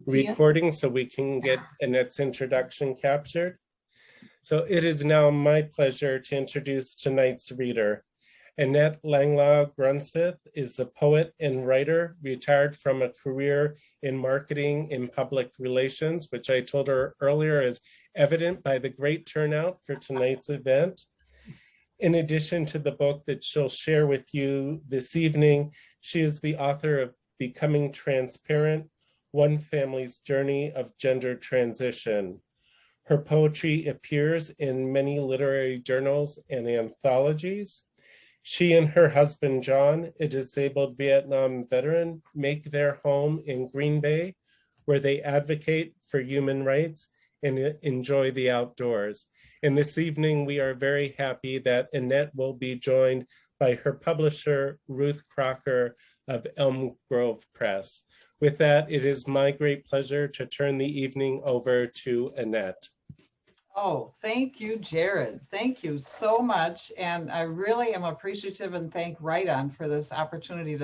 recording so we can get Annette's introduction captured. So it is now my pleasure to introduce tonight's reader. Annette Grunseth is a poet and writer, retired from a career in marketing and public relations, which I told her earlier is evident by the great turnout for tonight's event. In addition to the book that she'll share with you this evening, she is the author of Becoming Transparent: One Family's Journey of Gender Transition. Her poetry appears in many literary journals and anthologies. She and her husband, John, a disabled Vietnam veteran, make their home in Green Bay, where they advocate for human rights and enjoy the outdoors. And this evening, we are very happy that Annette will be joined by her publisher, Ruth Crocker of Elm Grove Press. With that, it is my great pleasure to turn the evening over to Annette. Oh, thank you, Jared. Thank you so much. And I really am appreciative and thank Right On for this opportunity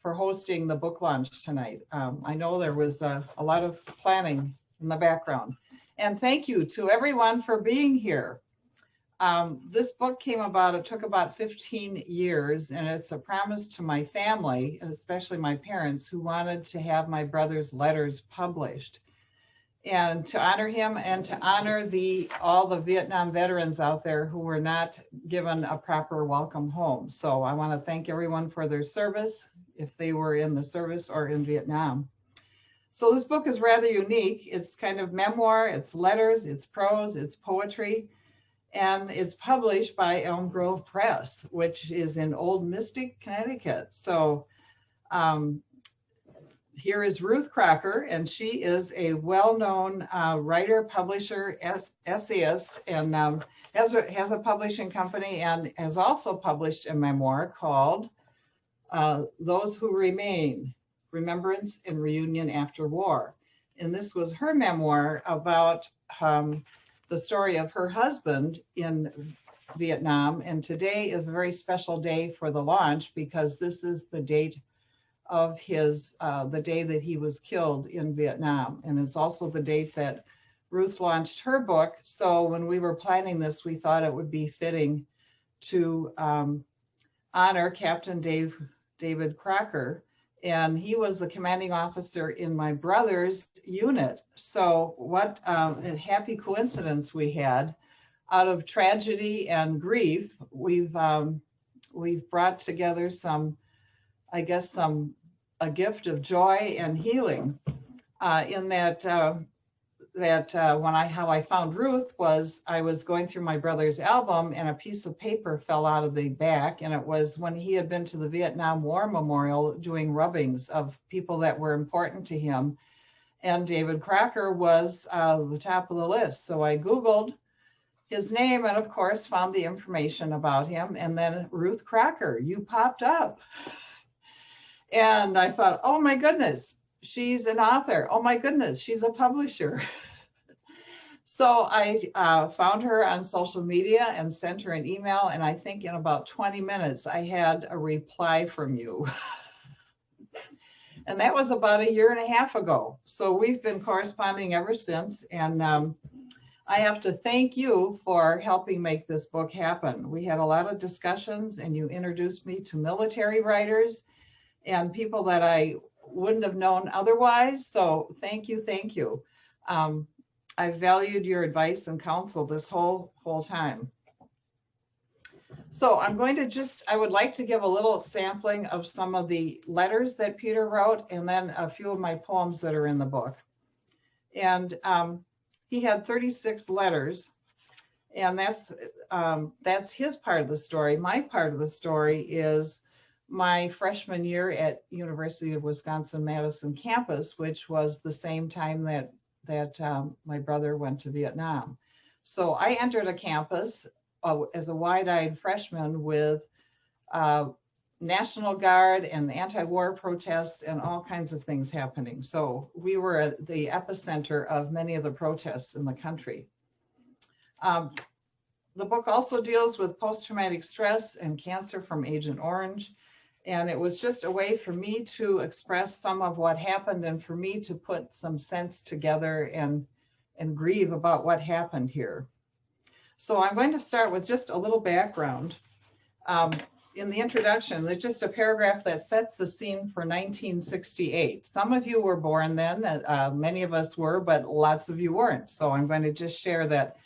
for hosting the book launch tonight. I know there was a lot of planning in the background. And thank you to everyone for being here. This book came about, it took about 15 years, and it's a promise to my family, especially my parents, who wanted to have my brother's letters published. And to honor him and to honor all the Vietnam veterans out there who were not given a proper welcome home. So I want to thank everyone for their service, if they were in the service or in Vietnam. So this book is rather unique. It's kind of memoir, it's letters, it's prose, it's poetry, and it's published by Elm Grove Press, which is in Old Mystic, Connecticut. So here is Ruth Crocker, and she is a well-known writer, publisher, essayist, and has a publishing company and has also published a memoir called Those Who Remain: Remembrance and Reunion After War. And this was her memoir about the story of her husband in Vietnam. And today is a very special day for the launch because this is the date of the day that he was killed in Vietnam. And it's also the date that Ruth launched her book. So when we were planning this, we thought it would be fitting to honor Captain David Crocker. And he was the commanding officer in my brother's unit. So what a happy coincidence we had. Out of tragedy and grief, we've brought together a gift of joy and healing. In that how I found Ruth was I was going through my brother's album and a piece of paper fell out of the back, and it was when he had been to the Vietnam War Memorial doing rubbings of people that were important to him, and David Crocker was the top of the list. So I Googled his name and of course found the information about him, and then Ruth Crocker, you popped up. And I thought, oh my goodness, she's an author. Oh my goodness, she's a publisher. So I found her on social media and sent her an email. And I think in about 20 minutes, I had a reply from you. And that was about a year and a half ago. So we've been corresponding ever since. And I have to thank you for helping make this book happen. We had a lot of discussions and you introduced me to military writers and people that I wouldn't have known otherwise. So thank you, thank you. I've valued your advice and counsel this whole time. So I'm going to I would like to give a little sampling of some of the letters that Peter wrote and then a few of my poems that are in the book. And he had 36 letters, and that's his part of the story. My part of the story is my freshman year at University of Wisconsin-Madison campus, which was the same time that my brother went to Vietnam. So I entered a campus as a wide-eyed freshman with National Guard and anti-war protests and all kinds of things happening. So we were at the epicenter of many of the protests in the country. The book also deals with post-traumatic stress and cancer from Agent Orange. And it was just a way for me to express some of what happened and for me to put some sense together and grieve about what happened here. So I'm going to start with just a little background. In the introduction, there's just a paragraph that sets the scene for 1968. Some of you were born then, many of us were, but lots of you weren't. So I'm going to just share that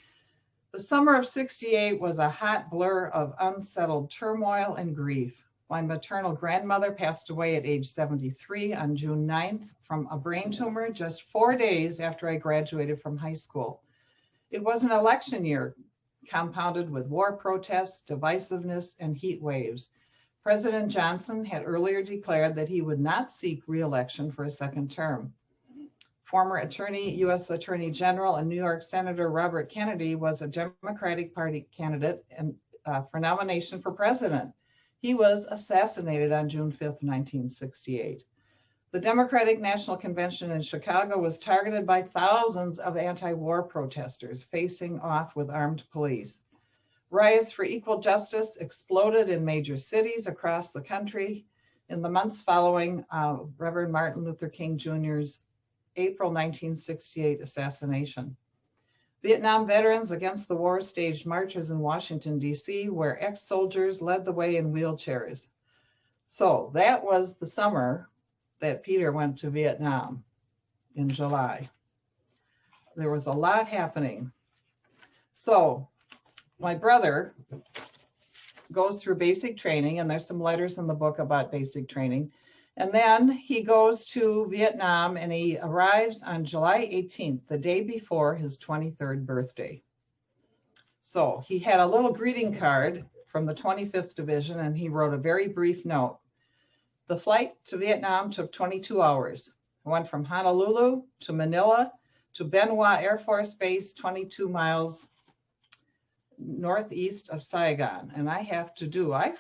the summer of 68 was a hot blur of unsettled turmoil and grief. My maternal grandmother passed away at age 73 on June 9th from a brain tumor just 4 days after I graduated from high school. It was an election year, compounded with war protests, divisiveness, and heat waves. President Johnson had earlier declared that he would not seek re-election for a second term. Former U.S. Attorney General and New York Senator Robert Kennedy was a Democratic Party candidate for nomination for president. He was assassinated on June 5th, 1968. The Democratic National Convention in Chicago was targeted by thousands of anti-war protesters facing off with armed police. Riots for equal justice exploded in major cities across the country in the months following Reverend Martin Luther King Jr.'s April 1968 assassination. Vietnam veterans against the war staged marches in Washington, D.C., where ex-soldiers led the way in wheelchairs. So that was the summer that Peter went to Vietnam in July. There was a lot happening. So my brother goes through basic training, and there's some letters in the book about basic training. And then he goes to Vietnam and he arrives on July 18th, the day before his 23rd birthday. So he had a little greeting card from the 25th Division and he wrote a very brief note. The flight to Vietnam took 22 hours. I went from Honolulu to Manila to Ben Hoa Air Force Base, 22 miles northeast of Saigon. And I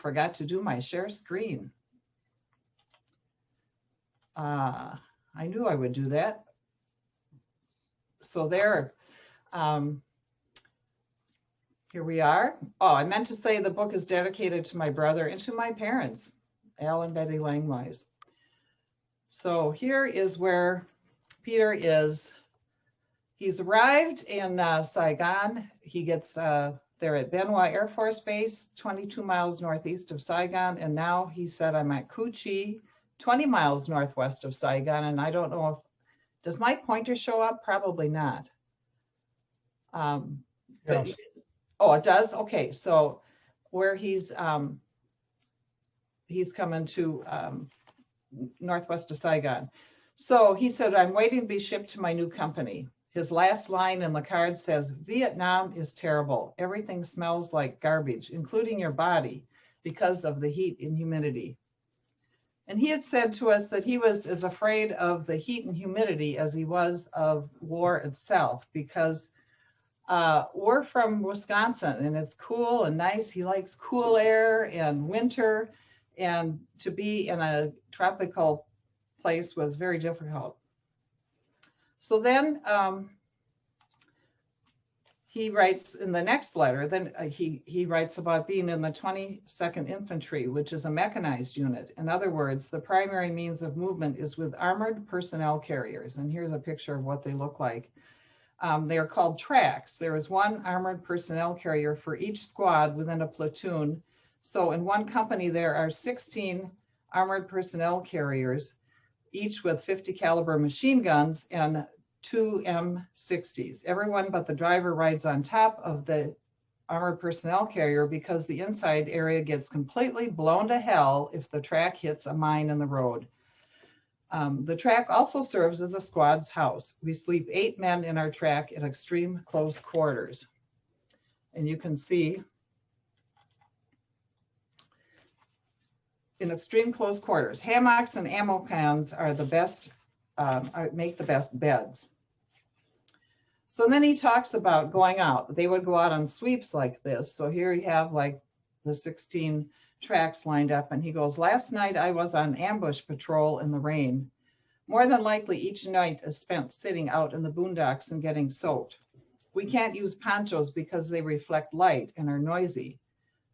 forgot to do my share screen. I knew I would do that. So there, here we are. Oh, I meant to say the book is dedicated to my brother and to my parents, Al and Betty Langwise. So here is where Peter is. He's arrived in Saigon. He gets there at Ben Hoa Air Force Base, 22 miles northeast of Saigon. And now he said, I'm at Cu Chi, 20 miles northwest of Saigon. And I don't know if, does my pointer show up? Probably not. Yes. Oh, it does? Okay, so where he's coming to northwest of Saigon. So he said, I'm waiting to be shipped to my new company. His last line in the card says, Vietnam is terrible. Everything smells like garbage, including your body, because of the heat and humidity. And he had said to us that he was as afraid of the heat and humidity as he was of war itself, because we're from Wisconsin and it's cool and nice. He likes cool air and winter, and to be in a tropical place was very difficult. So then he writes in the next letter, then he writes about being in the 22nd Infantry, which is a mechanized unit. In other words, the primary means of movement is with armored personnel carriers. And here's a picture of what they look like. They are called tracks. There is one armored personnel carrier for each squad within a platoon. So in one company, there are 16 armored personnel carriers, each with 50 caliber machine guns and 2 M60s. Everyone but the driver rides on top of the armored personnel carrier because the inside area gets completely blown to hell if the track hits a mine in the road. The track also serves as a squad's house. We sleep 8 men in our track at extreme close quarters. And you can see in extreme close quarters, hammocks and ammo cans are the best, make the best beds. So then he talks about going out. They would go out on sweeps like this. So here you have like the 16 tracks lined up, and he goes, last night I was on ambush patrol in the rain. More than likely each night is spent sitting out in the boondocks and getting soaked. We can't use ponchos because they reflect light and are noisy.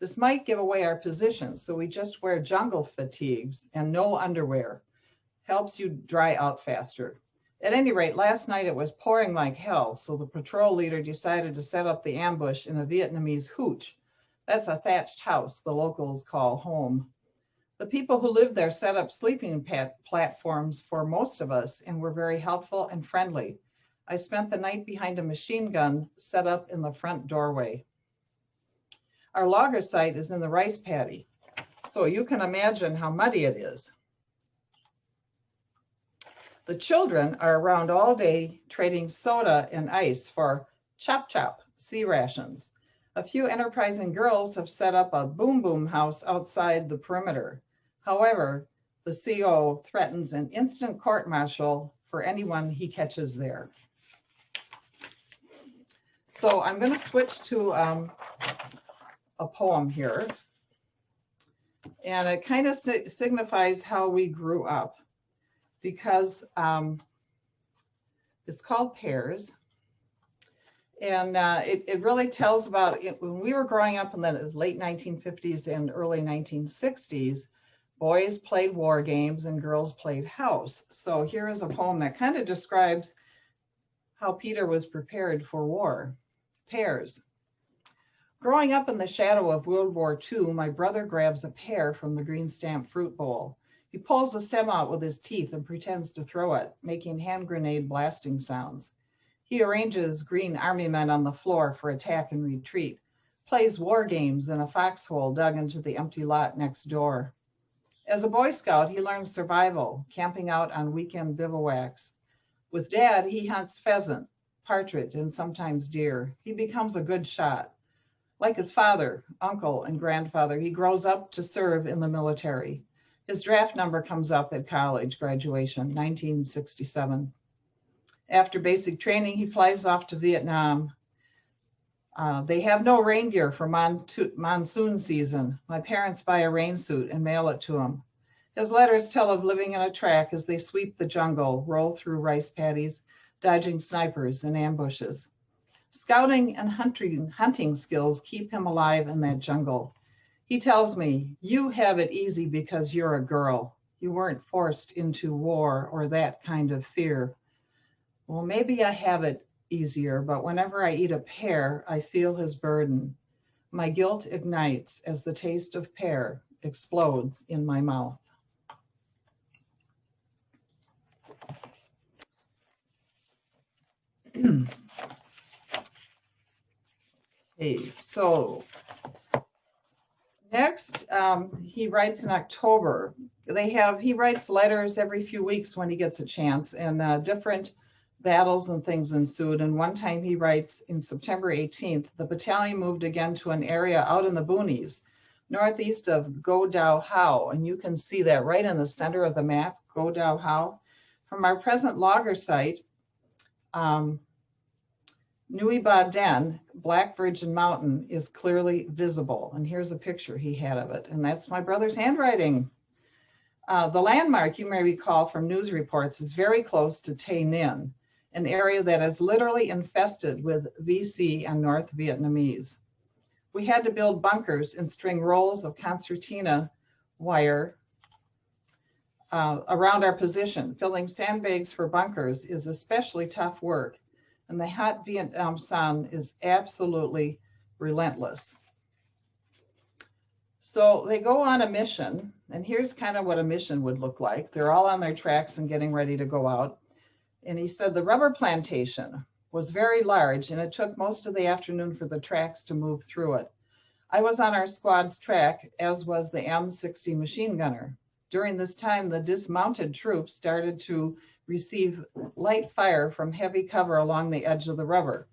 This might give away our position, so we just wear jungle fatigues and no underwear. Helps you dry out faster. At any rate, last night it was pouring like hell, so the patrol leader decided to set up the ambush in a Vietnamese hooch. That's a thatched house the locals call home. The people who lived there set up sleeping platforms for most of us and were very helpful and friendly. I spent the night behind a machine gun set up in the front doorway. Our logger site is in the rice paddy, so you can imagine how muddy it is. The children are around all day trading soda and ice for chop-chop sea rations. A few enterprising girls have set up a boom-boom house outside the perimeter. However, the CO threatens an instant court-martial for anyone he catches there. So I'm going to switch to a poem here. And it kind of signifies how we grew up, because it's called Pears. And it really tells about it. When we were growing up in the late 1950s and early 1960s, boys played war games and girls played house. So here is a poem that kind of describes how Peter was prepared for war. Pears. Growing up in the shadow of World War II, my brother grabs a pear from the green stamp fruit bowl. He pulls the stem out with his teeth and pretends to throw it, making hand grenade blasting sounds. He arranges green army men on the floor for attack and retreat, plays war games in a foxhole dug into the empty lot next door. As a Boy Scout, he learns survival, camping out on weekend bivouacs. With Dad, he hunts pheasant, partridge, and sometimes deer. He becomes a good shot. Like his father, uncle, and grandfather, he grows up to serve in the military. His draft number comes up at college graduation, 1967. After basic training, he flies off to Vietnam. They have no reindeer for monsoon season. My parents buy a rain suit and mail it to him. His letters tell of living in a track as they sweep the jungle, roll through rice paddies, dodging snipers and ambushes. Scouting and hunting skills keep him alive in that jungle. He tells me, "You have it easy because you're a girl. You weren't forced into war or that kind of fear." Well, maybe I have it easier, but whenever I eat a pear, I feel his burden. My guilt ignites as the taste of pear explodes in my mouth. Okay, so next, he writes in October. He writes letters every few weeks when he gets a chance, and different battles and things ensued. And one time he writes in September 18th, the battalion moved again to an area out in the boonies, northeast of Go Dao Hao. And you can see that right in the center of the map, Go Dao Hao. From our present logger site, Nui Ba Den, Black Virgin Mountain, is clearly visible. And here's a picture he had of it. And that's my brother's handwriting. The landmark, you may recall from news reports, is very close to Tay Ninh, an area that is literally infested with VC and North Vietnamese. We had to build bunkers and string rolls of concertina wire around our position. Filling sandbags for bunkers is especially tough work, and the hot Vietnam sun is absolutely relentless. So they go on a mission, and here's kind of what a mission would look like. They're all on their tracks and getting ready to go out. And he said the rubber plantation was very large, and it took most of the afternoon for the tracks to move through it. I was on our squad's track, as was the M60 machine gunner. During this time, the dismounted troops started to receive light fire from heavy cover along the edge of the rubber.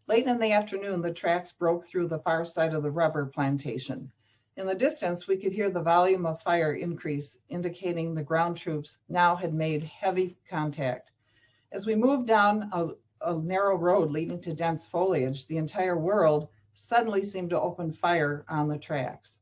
Late in the afternoon, the tracks broke through the far side of the rubber plantation. In the distance, we could hear the volume of fire increase, indicating the ground troops now had made heavy contact. As we moved down a narrow road leading to dense foliage, the entire world suddenly seemed to open fire on the tracks.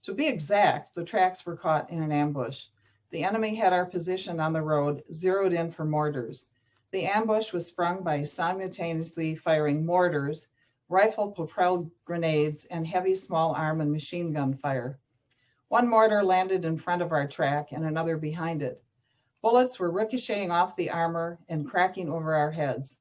To be exact, the tracks were caught in an ambush. The enemy had our position on the road zeroed in for mortars. The ambush was sprung by simultaneously firing mortars, rifle-propelled grenades, and heavy small arm and machine gun fire. One mortar landed in front of our track and another behind it. Bullets were ricocheting off the armor and cracking over our heads.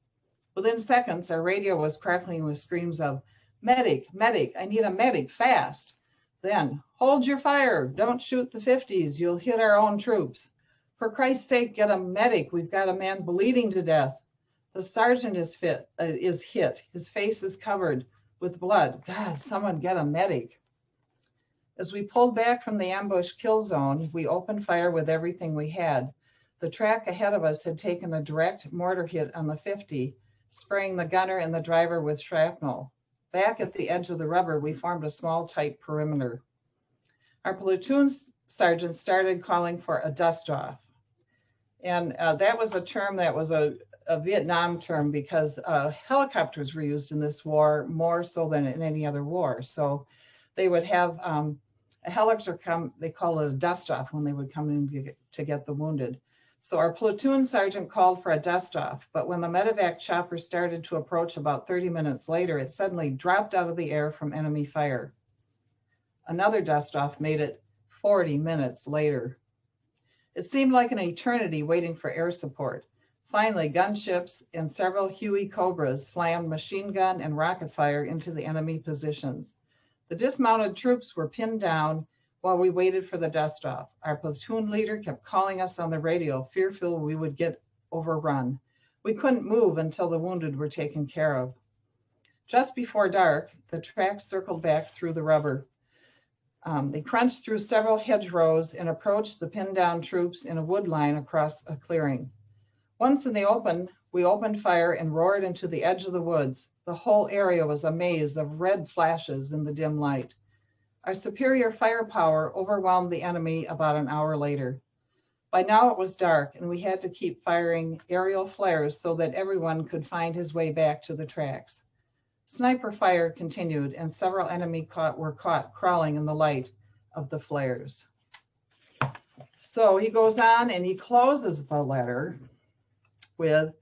Within seconds, our radio was crackling with screams of, "Medic, medic, I need a medic, fast." Then, "Hold your fire, don't shoot the 50s, you'll hit our own troops. For Christ's sake, get a medic, we've got a man bleeding to death. The sergeant is hit, his face is covered with blood. God, someone get a medic." As we pulled back from the ambush kill zone, we opened fire with everything we had. The track ahead of us had taken a direct mortar hit on the 50, spraying the gunner and the driver with shrapnel. Back at the edge of the rubber, we formed a small, tight perimeter. Our platoon sergeant started calling for a dust-off. And that was a term that was a Vietnam term because helicopters were used in this war more so than in any other war. So they would have a helicopter come, they call it a dust-off when they would come in to get the wounded. So our platoon sergeant called for a dust-off, but when the medevac chopper started to approach about 30 minutes later, it suddenly dropped out of the air from enemy fire. Another dust-off made it 40 minutes later. It seemed like an eternity waiting for air support. Finally, gunships and several Huey Cobras slammed machine gun and rocket fire into the enemy positions. The dismounted troops were pinned down while we waited for the dust-off. Our platoon leader kept calling us on the radio, fearful we would get overrun. We couldn't move until the wounded were taken care of. Just before dark, the track circled back through the rubber. They crunched through several hedgerows and approached the pinned-down troops in a wood line across a clearing. Once in the open, we opened fire and roared into the edge of the woods. The whole area was a maze of red flashes in the dim light. Our superior firepower overwhelmed the enemy about an hour later. By now it was dark, and we had to keep firing aerial flares so that everyone could find his way back to the tracks. Sniper fire continued, and several enemy were caught crawling in the light of the flares. So he goes on and he closes the letter with,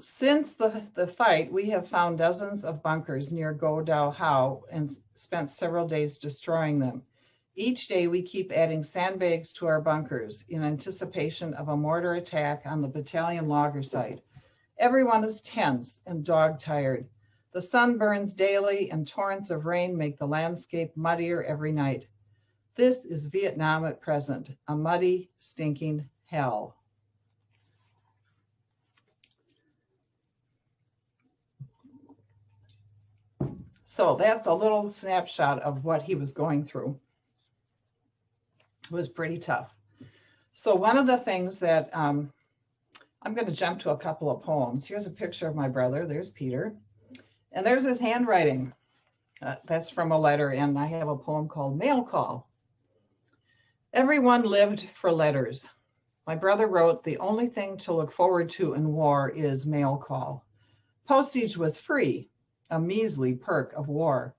since the fight, we have found dozens of bunkers near Go Dao Hao and spent several days destroying them. Each day we keep adding sandbags to our bunkers in anticipation of a mortar attack on the battalion logger site. Everyone is tense and dog-tired. The sun burns daily and torrents of rain make the landscape muddier every night. This is Vietnam at present, a muddy, stinking hell. So that's a little snapshot of what he was going through. It was pretty tough. So one of the things that, I'm going to jump to a couple of poems. Here's a picture of my brother. There's Peter. And there's his handwriting. That's from a letter, and I have a poem called Mail Call. Everyone lived for letters. My brother wrote, the only thing to look forward to in war is mail call. Postage was free, a measly perk of war.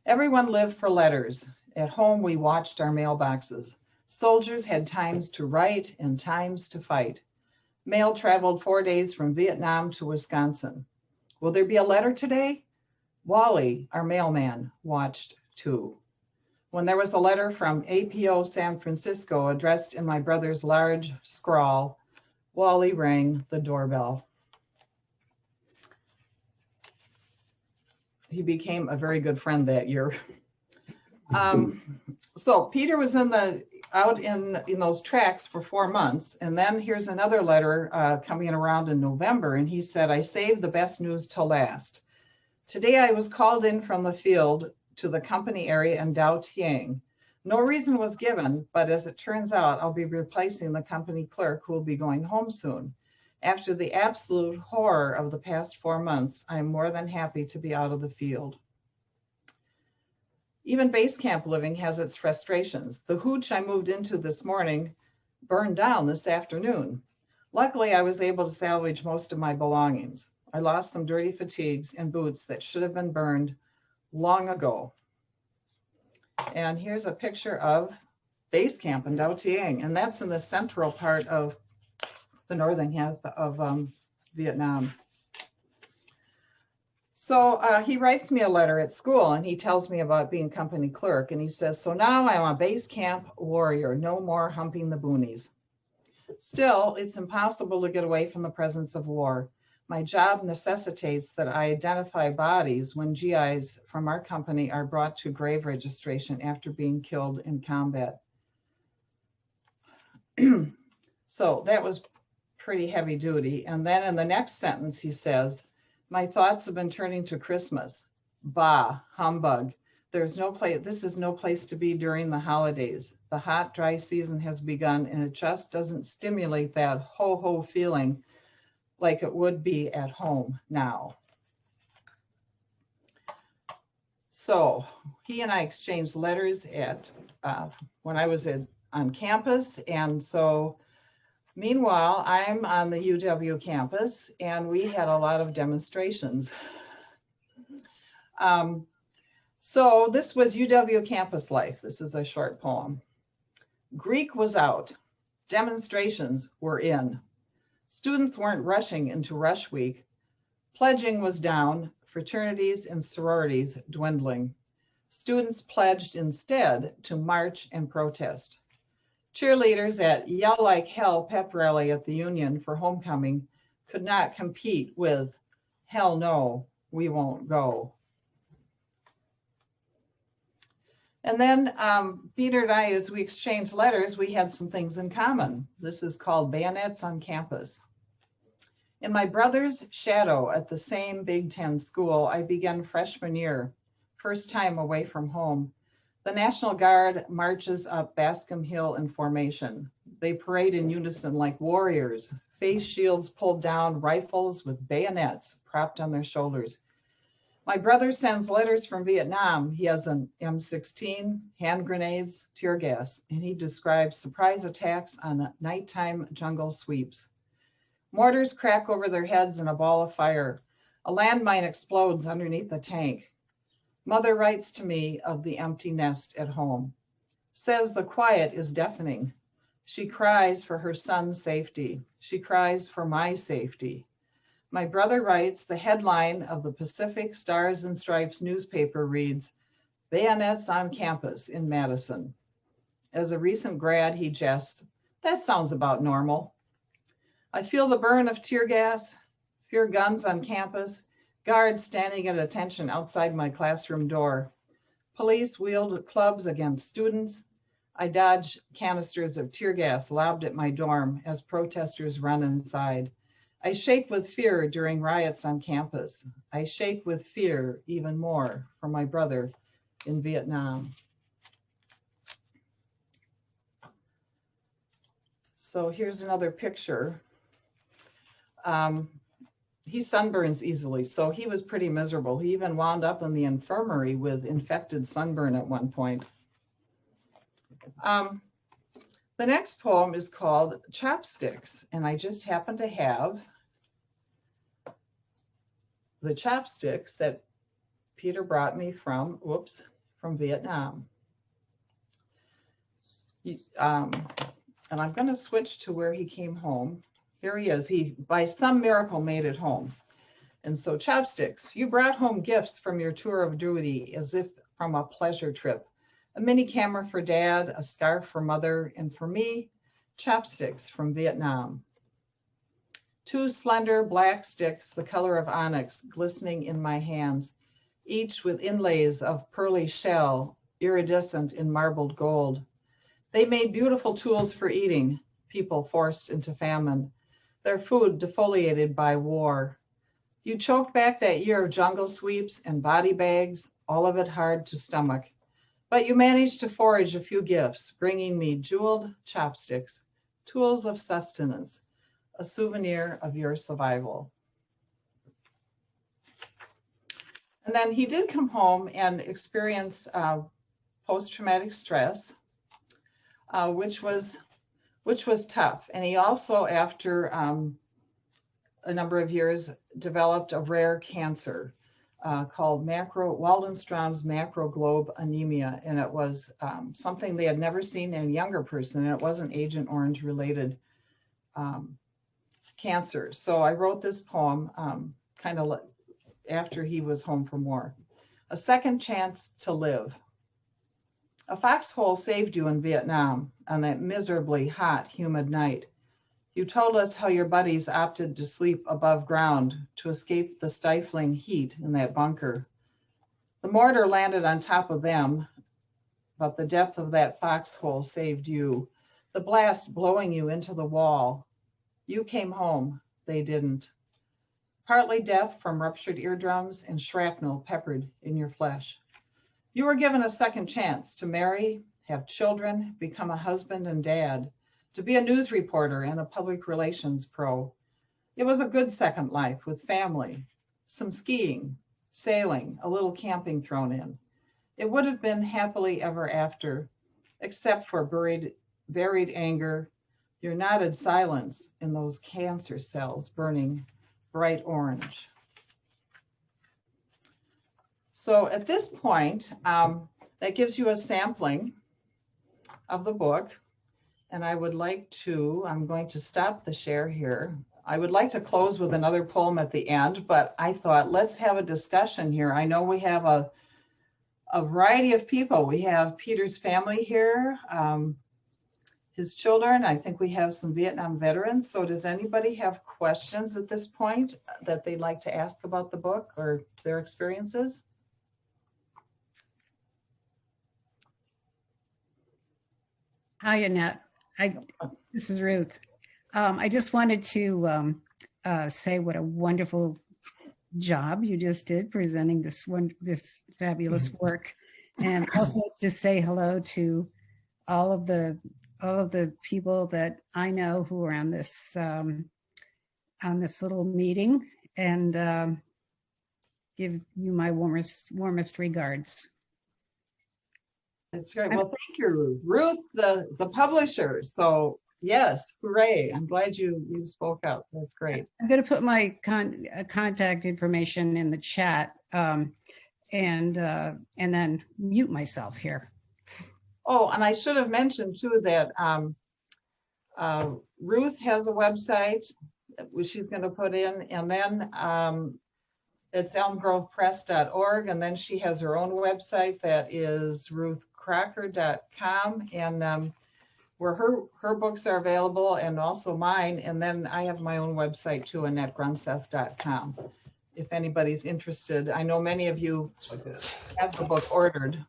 Everyone lived for letters. At home, we watched our mailboxes. Soldiers had times to write and times to fight. Mail traveled 4 days from Vietnam to Wisconsin. Will there be a letter today? Wally, our mailman, watched too. When there was a letter from APO San Francisco addressed in my brother's large scrawl, Wally rang the doorbell. He became a very good friend that year. So Peter was out in those tracks for 4 months. And then here's another letter coming around in November. And he said, I saved the best news till last. Today I was called in from the field to the company area in Dao Tiang. No reason was given, but as it turns out, I'll be replacing the company clerk who will be going home soon. After the absolute horror of the past 4 months, I'm more than happy to be out of the field. Even base camp living has its frustrations. The hooch I moved into this morning burned down this afternoon. Luckily, I was able to salvage most of my belongings. I lost some dirty fatigues and boots that should have been burned long ago. And here's a picture of base camp in Dao Tiang, and that's in the central part of the northern half of Vietnam. So he writes me a letter at school and he tells me about being company clerk. And he says, so now I'm a base camp warrior, no more humping the boonies. Still, it's impossible to get away from the presence of war. My job necessitates that I identify bodies when GIs from our company are brought to grave registration after being killed in combat. So that was pretty heavy duty. And then in the next sentence, he says, my thoughts have been turning to Christmas. Bah, humbug. There's no place, this is no place to be during the holidays. The hot, dry season has begun and it just doesn't stimulate that ho-ho feeling like it would be at home now. So he and I exchanged letters at when I was on campus. And so meanwhile, I'm on the UW campus and we had a lot of demonstrations. So this was UW campus life. This is a short poem. Greek was out. Demonstrations were in. Students weren't rushing into rush week. Pledging was down. Fraternities and sororities dwindling. Students pledged instead to march and protest. Cheerleaders at Yell Like Hell pep rally at the Union for homecoming could not compete with hell no, we won't go. And then Peter and I, as we exchanged letters, we had some things in common. This is called Bayonets on Campus. In my brother's shadow at the same Big Ten school, I began freshman year, first time away from home. The National Guard marches up Bascom Hill in formation. They parade in unison like warriors, face shields pulled down, rifles with bayonets propped on their shoulders. My brother sends letters from Vietnam. He has an M16, hand grenades, tear gas, and he describes surprise attacks on nighttime jungle sweeps. Mortars crack over their heads in a ball of fire. A landmine explodes underneath the tank. Mother writes to me of the empty nest at home. Says the quiet is deafening. She cries for her son's safety. She cries for my safety. My brother writes, the headline of the Pacific Stars and Stripes newspaper reads, Bayonets on Campus in Madison. As a recent grad, he jests, that sounds about normal. I feel the burn of tear gas, fear guns on campus, guards standing at attention outside my classroom door. Police wield clubs against students. I dodge canisters of tear gas lobbed at my dorm as protesters run inside. I shake with fear during riots on campus. I shake with fear even more for my brother in Vietnam. So here's another picture. He sunburns easily, so he was pretty miserable. He even wound up in the infirmary with infected sunburn at one point. The next poem is called Chopsticks, and I just happen to have the chopsticks that Peter brought me from Vietnam. And I'm going to switch to where he came home. Here he is. He, by some miracle, made it home. And so chopsticks, you brought home gifts from your tour of duty as if from a pleasure trip. A mini camera for dad, a scarf for mother, and for me, chopsticks from Vietnam. 2 slender black sticks, the color of onyx, glistening in my hands, each with inlays of pearly shell, iridescent in marbled gold. They made beautiful tools for eating, people forced into famine, their food defoliated by war. You choked back that year of jungle sweeps and body bags, all of it hard to stomach. But you managed to forage a few gifts, bringing me jeweled chopsticks, tools of sustenance, a souvenir of your survival. And then he did come home and experience post-traumatic stress, which was tough. And he also, after a number of years, developed a rare cancer called Waldenstrom's macroglobe anemia. And it was something they had never seen in a younger person, and it wasn't Agent Orange related cancer. So I wrote this poem kind of after he was home from war. A second chance to live. A foxhole saved you in Vietnam on that miserably hot, humid night. You told us how your buddies opted to sleep above ground to escape the stifling heat in that bunker. The mortar landed on top of them, but the depth of that foxhole saved you. The blast blowing you into the wall. You came home, they didn't. Partly deaf from ruptured eardrums and shrapnel peppered in your flesh. You were given a second chance to marry, have children, become a husband and dad, to be a news reporter and a public relations pro. It was a good second life with family, some skiing, sailing, a little camping thrown in. It would have been happily ever after, except for buried anger, your knotted silence in those cancer cells burning bright orange. So at this point, that gives you a sampling of the book. And I would like to, I'm going to stop the share here. I would like to close with another poem at the end, but I thought let's have a discussion here. I know we have a variety of people. We have Peter's family here, his children. I think we have some Vietnam veterans. So does anybody have questions at this point that they'd like to ask about the book or their experiences? Hi, Annette. This is Ruth. I just wanted to say what a wonderful job you just did presenting this fabulous work, and also just say hello to all of the people that I know who are on this little meeting, and give you my warmest regards. That's great. Well, thank you, Ruth. Ruth, the publisher. So yes, hooray. I'm glad you spoke up. That's great. I'm going to put my contact information in the chat, and then mute myself here. Oh, and I should have mentioned too that Ruth has a website which she's going to put in, and then it's elmgrovepress.org, and then she has her own website that is ruthcracker.com, and where her books are available, and also mine. And then I have my own website too, AnnetteGrunseth.com. If anybody's interested, I know many of you have the book ordered.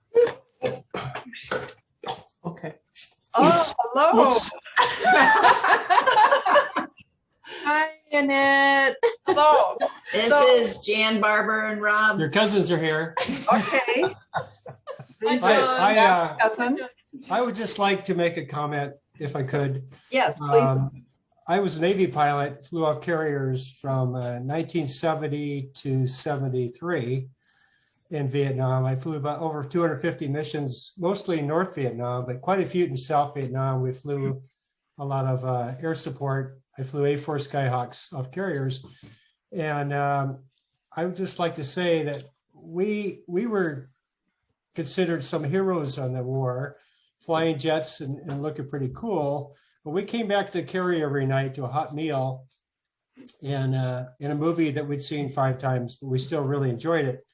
Okay. Oh, hello. Hi, Annette. Hello. This is Jan, Barber, and Rob. Your cousins are here. Okay. Cousin. I would just like to make a comment, if I could. Yes, please. I was a Navy pilot, flew off carriers from 1970 to 73 in Vietnam. I flew about over 250 missions, mostly in North Vietnam, but quite a few in South Vietnam. We flew a lot of air support. I flew A4 Skyhawks off carriers. And I would just like to say that we were considered some heroes on the war, flying jets and looking pretty cool. But we came back to the carrier every night to a hot meal and in a movie that we'd seen 5 times, but we still really enjoyed it.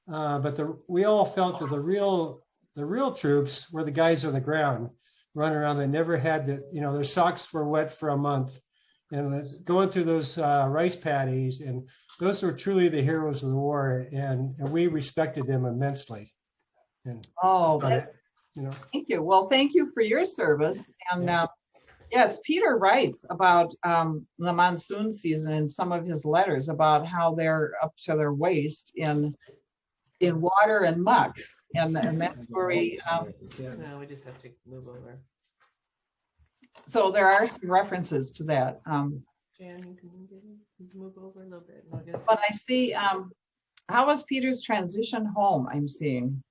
But we all felt that the real troops were the guys on the ground running around. They never had their socks were wet for a month, and going through those rice paddies, and those were truly the heroes of the war, and we respected them immensely. And thank you. Well, thank you for your service. And yes, Peter writes about the monsoon season in some of his letters about how they're up to their waist in water and muck, and that's where we. No, we just have to move over. So there are some references to that. Jan, you can move over a little bit. But I see, how was Peter's transition home? I'm seeing.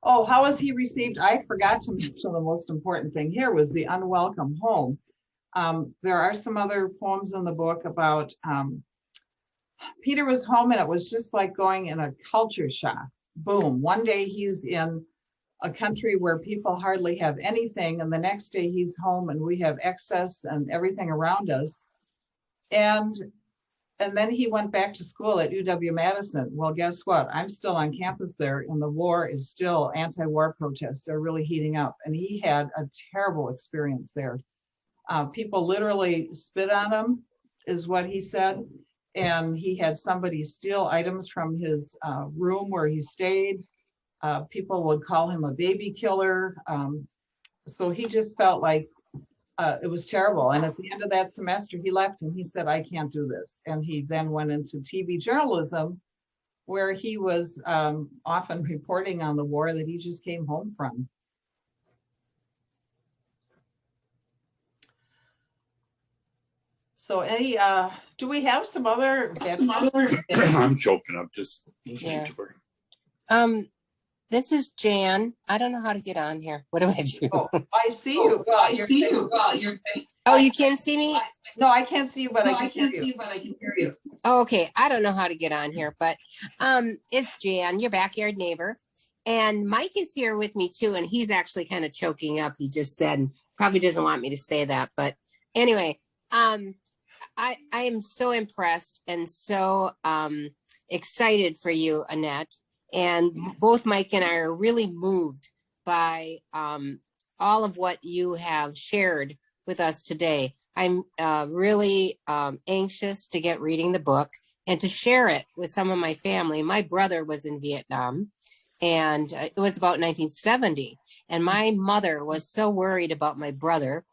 Oh, how was he received? I forgot to mention the most important thing here was the Unwelcome Home. There are some other poems in the book about Peter was home, and it was just like going in a culture shock. Boom. One day he's in a country where people hardly have anything, and the next day he's home and we have excess and everything around us. And And then he went back to school at UW-Madison. Well, guess what? I'm still on campus there, and the war is still, anti-war protests are really heating up. And he had a terrible experience there. People literally spit on him, is what he said. And he had somebody steal items from his room where he stayed. People would call him a baby killer. So he just felt like it was terrible. And at the end of that semester, he left and he said, I can't do this. And he then went into TV journalism, where he was often reporting on the war that he just came home from. So any, do we have some other? I'm joking. I'm just listening to her. This is Jan. I don't know how to get on here. What do I do? Oh, I see you. Well, I see you. Well, Oh, you can't see me? No, I can't see you, but I can hear you. Oh, okay. I don't know how to get on here, but it's Jan, your backyard neighbor. And Mike is here with me too. And he's actually kind of choking up. He just said, probably doesn't want me to say that. But anyway, I am so impressed and so excited for you, Annette. And both Mike and I are really moved by all of what you have shared with us today. I'm really anxious to get reading the book and to share it with some of my family. My brother was in Vietnam, and it was about 1970. And my mother was so worried about my brother.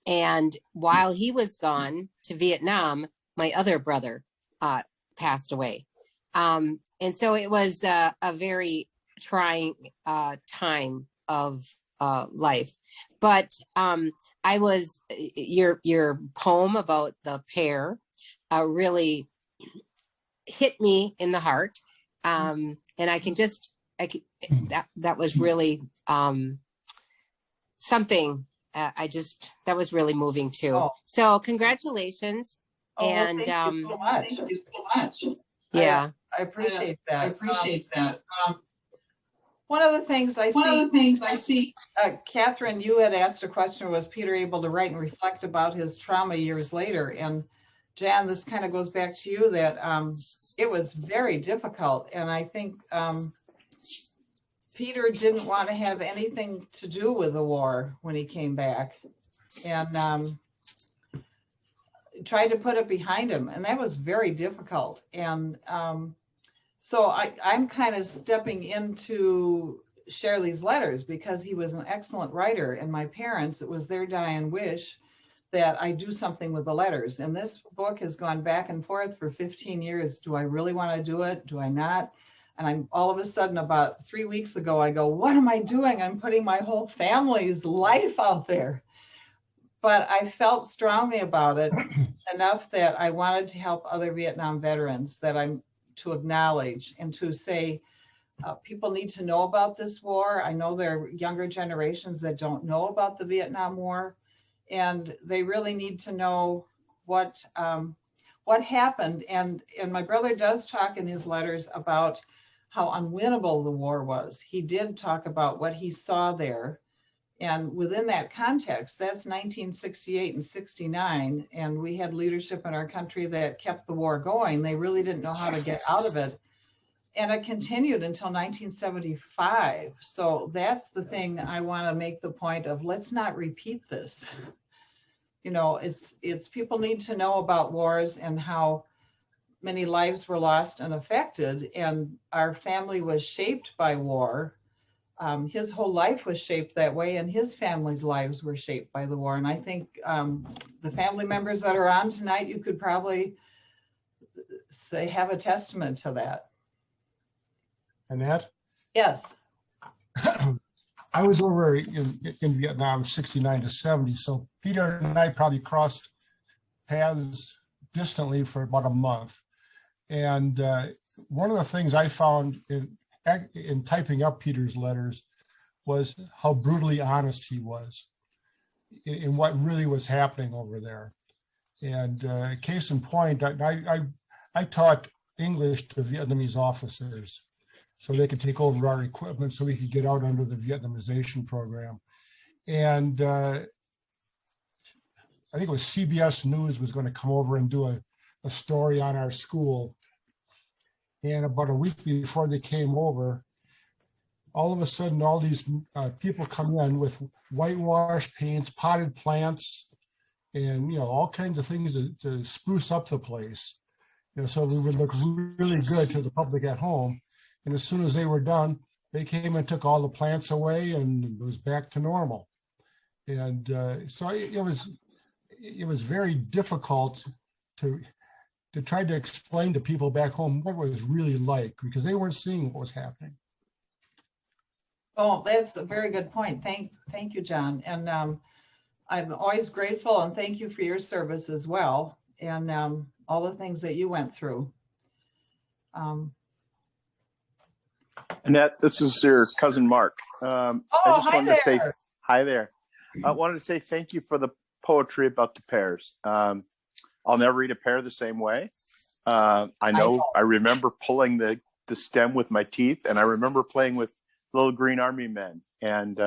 And while he was gone to Vietnam, my other brother passed away. And so it was a very trying time of life. But I was, your poem about the pear really hit me in the heart. And I can just, that was really something that was really moving too. Oh. So congratulations. Oh, well, and thank you so much. Thank you so much. Yeah. I appreciate that. I appreciate that. One of the things I see, Catherine, you had asked a question, was Peter able to write and reflect about his trauma years later? And Jan, this kind of goes back to you, that it was very difficult. And I think Peter didn't want to have anything to do with the war when he came back, and tried to put it behind him. And that was very difficult. And so I'm kind of stepping in to share these letters because he was an excellent writer. And my parents, it was their dying wish that I do something with the letters. And this book has gone back and forth for 15 years. Do I really want to do it? Do I not? And I'm all of a sudden, about 3 weeks ago, I go, what am I doing? I'm putting my whole family's life out there. But I felt strongly about it enough that I wanted to help other Vietnam veterans, that I'm to acknowledge and to say, people need to know about this war. I know there are younger generations that don't know about the Vietnam War, and they really need to know what happened. And my brother does talk in his letters about how unwinnable the war was. He did talk about what he saw there. And within that context, that's 1968 and 69. And we had leadership in our country that kept the war going. They really didn't know how to get out of it. And it continued until 1975. So that's the thing I want to make the point of, let's not repeat this. You know, it's people need to know about wars and how many lives were lost and affected. And our family was shaped by war. His whole life was shaped that way, and his family's lives were shaped by the war. And I think the family members that are on tonight, you could probably say, have a testament to that. Annette? Yes. I was over in Vietnam 69 to 70. So Peter and I probably crossed paths distantly for about a month. And one of the things I found in typing up Peter's letters was how brutally honest he was in what really was happening over there. And case in point, I taught English to Vietnamese officers so they could take over our equipment so we could get out under the Vietnamization program. And I think it was CBS News was going to come over and do a a story on our school. And about a week before they came over, all of a sudden, all these people come in with whitewash paints, potted plants, and all kinds of things to spruce up the place. So we would look really good to the public at home. And as soon as they were done, they came and took all the plants away, and it was back to normal. And so it was very difficult to try to explain to people back home what it was really like, because they weren't seeing what was happening. Oh, that's a very good point. Thank you, John. And I'm always grateful, and thank you for your service as well, and all the things that you went through. Annette, this is your cousin Mark. I just hi wanted there. to say hi there. I wanted to say thank you for the poetry about the pears. I'll never eat a pear the same way. I remember pulling the stem with my teeth, and I remember playing with little green army men. And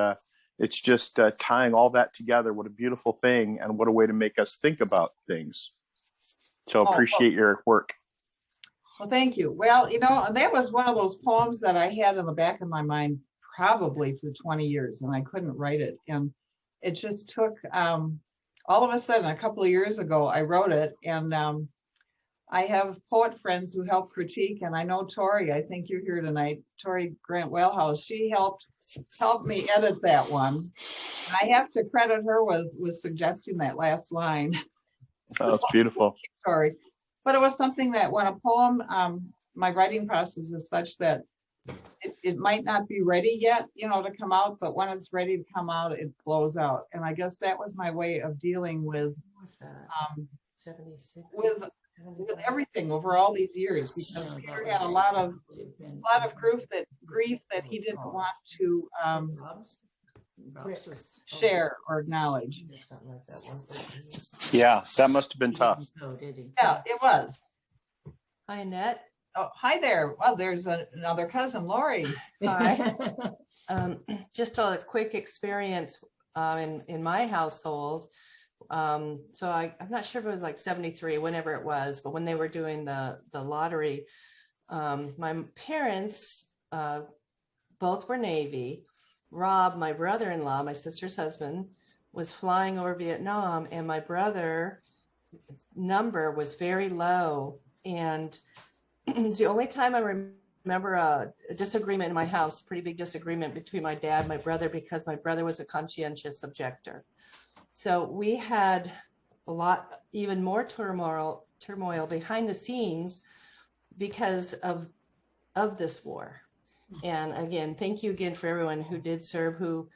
it's just tying all that together. What a beautiful thing, and what a way to make us think about things. So appreciate your work. Well, thank you. Well, that was one of those poems that I had in the back of my mind probably for 20 years, and I couldn't write it. And it just took, all of a sudden, a couple of years ago, I wrote it. And I have poet friends who help critique, and I know Tori, I think you're here tonight, Tori Grant Wellhouse, she helped me edit that one. And I have to credit her with suggesting that last line. Oh, that's beautiful. Tori. But it was something that when a poem, my writing process is such that it might not be ready yet, to come out, but when it's ready to come out, it flows out. And I guess that was my way of dealing with 76. with everything over all these years, because Peter had a lot of grief that he didn't want to share or acknowledge. Yeah, that must have been tough. Yeah, it was. Hi, Annette. Oh, hi there. Well, there's another cousin, Lori. Hi. Just a quick experience in my household. So I'm not sure if it was like 73, whenever it was, but when they were doing the lottery, my parents both were Navy. Rob, my brother-in-law, my sister's husband, was flying over Vietnam, and my brother's number was very low. And it's the only time I remember a disagreement in my house, a pretty big disagreement between my dad and my brother, because my brother was a conscientious objector. So we had a lot, even more turmoil behind the scenes because of this war. And again, thank you again for everyone who did serve, who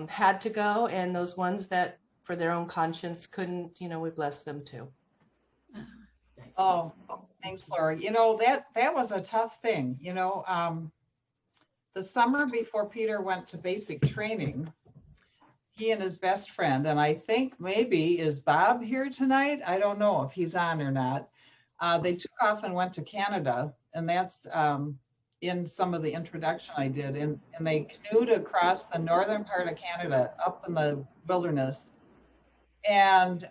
had to go, and those ones that for their own conscience couldn't, we bless them too. Oh, thanks, Lori. That was a tough thing. The summer before Peter went to basic training, he and his best friend, and I think maybe is Bob here tonight? I don't know if he's on or not. They took off and went to Canada, and that's in some of the introduction I did. And they canoed across the northern part of Canada, up in the wilderness. And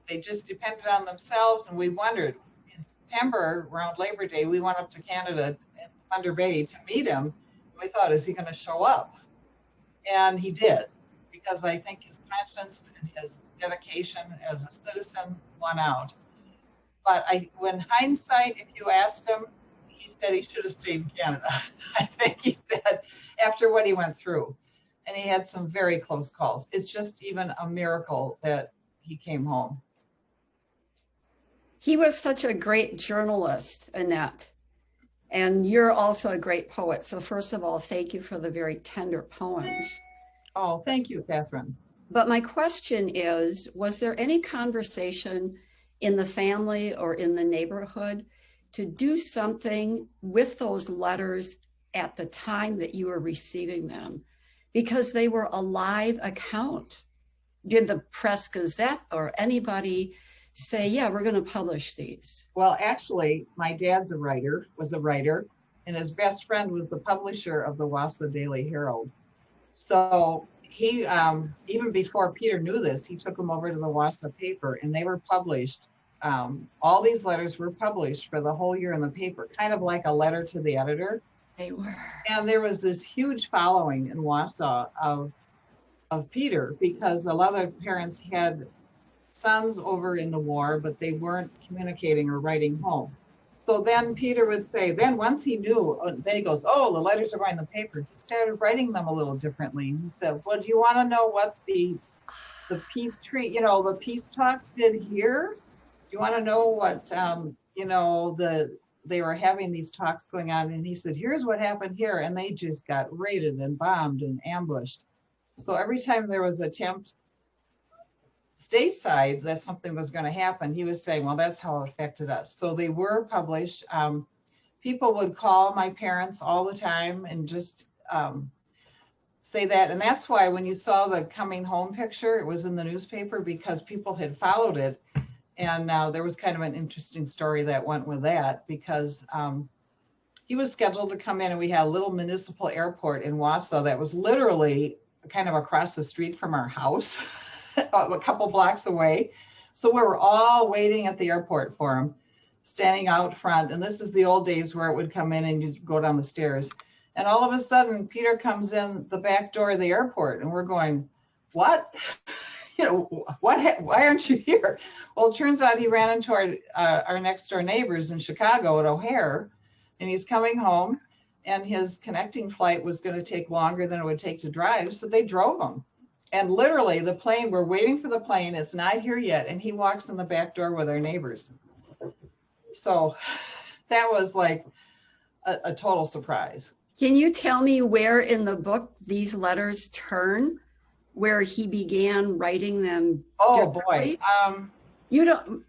they just depended on themselves. And we wondered, in September, around Labor Day, we went up to Canada in Thunder Bay to meet him. We thought, is he going to show up? And he did, because I think his conscience and his dedication as a citizen won out. But when hindsight, if you asked him, he said he should have stayed in Canada. I think he said, after what he went through. And he had some very close calls. It's just even a miracle that he came home. He was such a great journalist, Annette. And you're also a great poet. So first of all, thank you for the very tender poems. Oh, thank you, Catherine. But my question is, was there any conversation in the family or in the neighborhood to do something with those letters at the time that you were receiving them? Because they were a live account. Did the Press Gazette or anybody say, yeah, we're going to publish these? Well, actually, my dad's was a writer, and his best friend was the publisher of the Wausau Daily Herald. So he, even before Peter knew this, he took them over to the Wausau paper, and they were published all these letters were published for the whole year in the paper, kind of like a letter to the editor. They were. And there was this huge following in Wausau of Peter, because a lot of parents had sons over in the war, but they weren't communicating or writing home. So then Peter would say, then once he knew, then he goes, oh, the letters are going in the paper. He started writing them a little differently. He said, well, do you want to know what the peace treaty, the peace talks did here? Do you want to know what, they were having these talks going on? And he said, here's what happened here. And they just got raided and bombed and ambushed. So every time there was an attempt stateside that something was going to happen, he was saying, well, that's how it affected us. So they were published. People would call my parents all the time and just say that. And that's why when you saw the coming home picture, it was in the newspaper because people had followed it. And now there was kind of an interesting story that went with that, because he was scheduled to come in, and we had a little municipal airport in Wausau that was literally kind of across the street from our house, a couple blocks away. So we were all waiting at the airport for him, standing out front. And this is the old days where it would come in and you go down the stairs. And all of a sudden, Peter comes in the back door of the airport, and we're going, what? Why aren't you here? Well, it turns out he ran into our next door neighbors in Chicago at O'Hare, and he's coming home, and his connecting flight was going to take longer than it would take to drive. So they drove him. And literally we're waiting for the plane. It's not here yet. And he walks in the back door with our neighbors. So that was like a total surprise. Can you tell me where in the book these letters turn, where he began writing them? Oh differently? boy. You don't,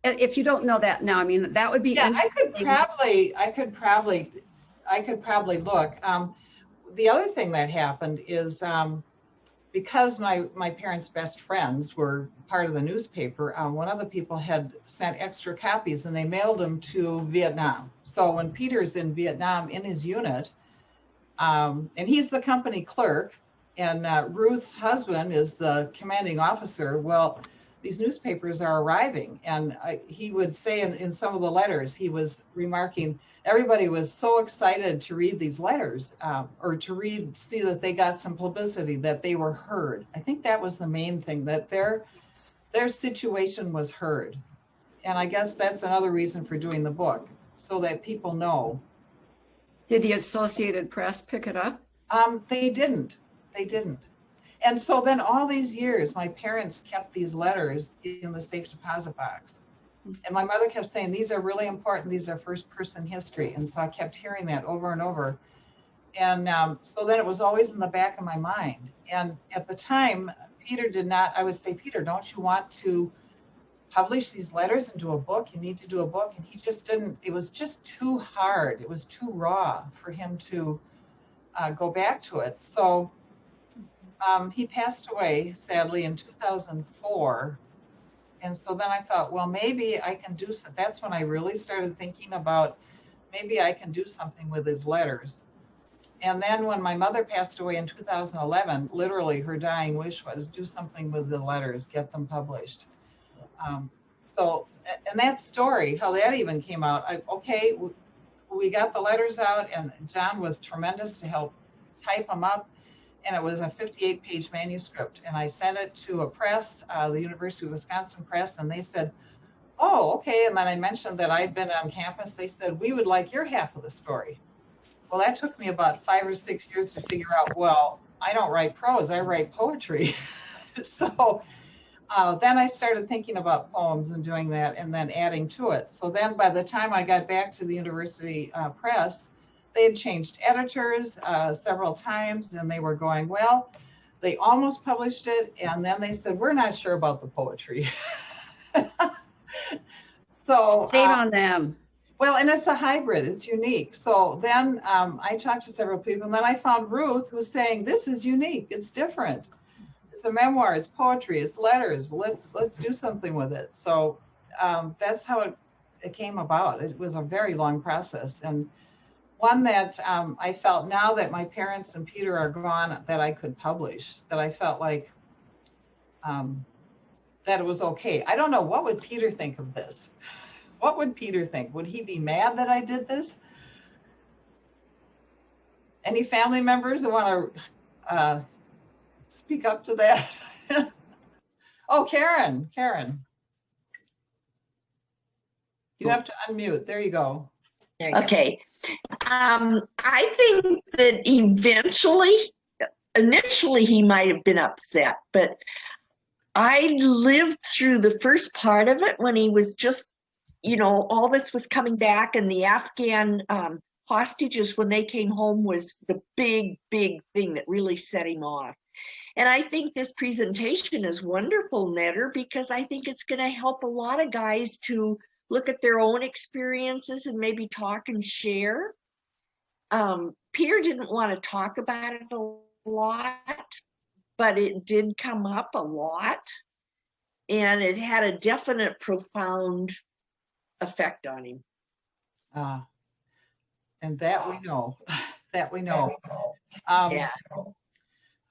if you don't know that now, I mean, that would be interesting. I could probably look. The other thing that happened is because my parents' best friends were part of the newspaper, one of the people had sent extra copies, and they mailed them to Vietnam. So when Peter's in Vietnam in his unit, and he's the company clerk, and Ruth's husband is the commanding officer, well, these newspapers are arriving. And he would say in some of the letters, he was remarking, everybody was so excited to read these letters, or to see that they got some publicity, that they were heard. I think that was the main thing, that their situation was heard. And I guess that's another reason for doing the book, so that people know. Did the Associated Press pick it up? They didn't. And so then all these years, my parents kept these letters in the safe deposit box. And my mother kept saying, these are really important. These are first person history. And so I kept hearing that over and over. And so then it was always in the back of my mind. And at the time, Peter did not, I would say, Peter, don't you want to publish these letters into a book? You need to do a book. And he just didn't, it was just too hard. It was too raw for him to go back to it. So he passed away, sadly, in 2004. And so then I thought, well, maybe I can do some, that's when I really started thinking about, maybe I can do something with his letters. And then when my mother passed away in 2011, literally her dying wish was do something with the letters, get them published. So, and that story, how that even came out, we got the letters out, and John was tremendous to help type them up. And it was a 58-page manuscript. And I sent it to a press, the University of Wisconsin Press, and they said, oh, okay. And then I mentioned that I'd been on campus. They said, we would like your half of the story. Well, that took me about 5 or 6 years to figure out, well, I don't write prose, I write poetry. So then I started thinking about poems and doing that, and then adding to it. So then by the time I got back to the University Press, they had changed editors several times, and they were going, well, they almost published it. And then they said, we're not sure about the poetry. So shame on them. Well, and it's a hybrid, it's unique. So then I talked to several people, and then I found Ruth, who's saying, this is unique, it's different. It's a memoir, it's poetry, it's letters. Let's do something with it. So that's how it came about. It was a very long process, and one that I felt, now that my parents and Peter are gone, that I could publish, that I felt like that it was okay. I don't know, what would Peter think of this? What would Peter think? Would he be mad that I did this? Any family members that want to speak up to that? Oh, Karen. You have to unmute. There you go. Okay. I think that initially he might have been upset, but I lived through the first part of it when he was just, all this was coming back, and the Afghan hostages, when they came home, was the big thing that really set him off. And I think this presentation is wonderful, Netter, because I think it's going to help a lot of guys to look at their own experiences and maybe talk and share. Peter didn't want to talk about it a lot, but it did come up a lot, and it had a definite profound effect on him. And that we know. Yeah.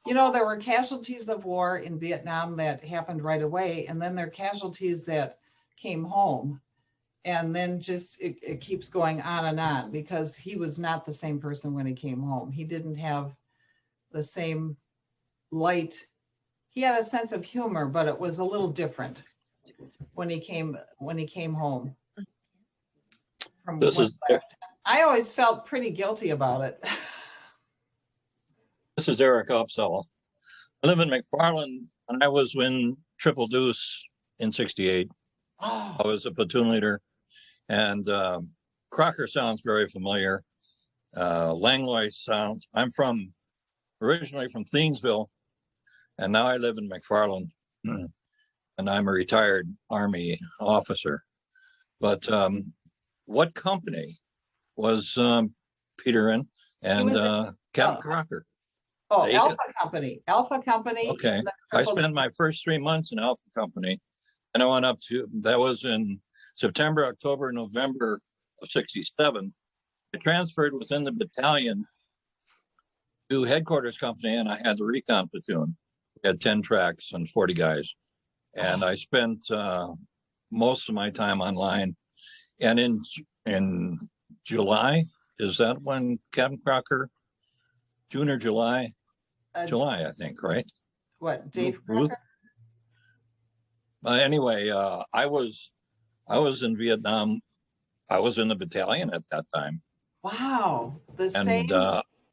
There were casualties of war in Vietnam that happened right away, and then there are casualties that came home. And then just it keeps going on and on, because he was not the same person when he came home. He didn't have the same light. He had a sense of humor, but it was a little different when he came home. I always felt pretty guilty about it. This is Eric Upsall. I live in McFarland, and I was in Triple Deuce in '68. I was a platoon leader, and Crocker sounds very familiar. Langlois sounds. I'm originally from Thiensville, and now I live in McFarland, and I'm a retired Army officer. But what company was Peter in, and Captain Crocker? Oh, Alpha Company. Okay. I spent my first 3 months in Alpha Company, and I went up to, that was in September, October, November of '67. I transferred within the battalion to Headquarters Company, and I had the recon platoon. We had 10 tracks and 40 guys. And I spent most of my time online. And in July, is that when Captain Crocker, June or July? July, I think, right? What, Dave Ruth? Crocker? Anyway, I was in Vietnam. I was in the battalion at that time. Wow, the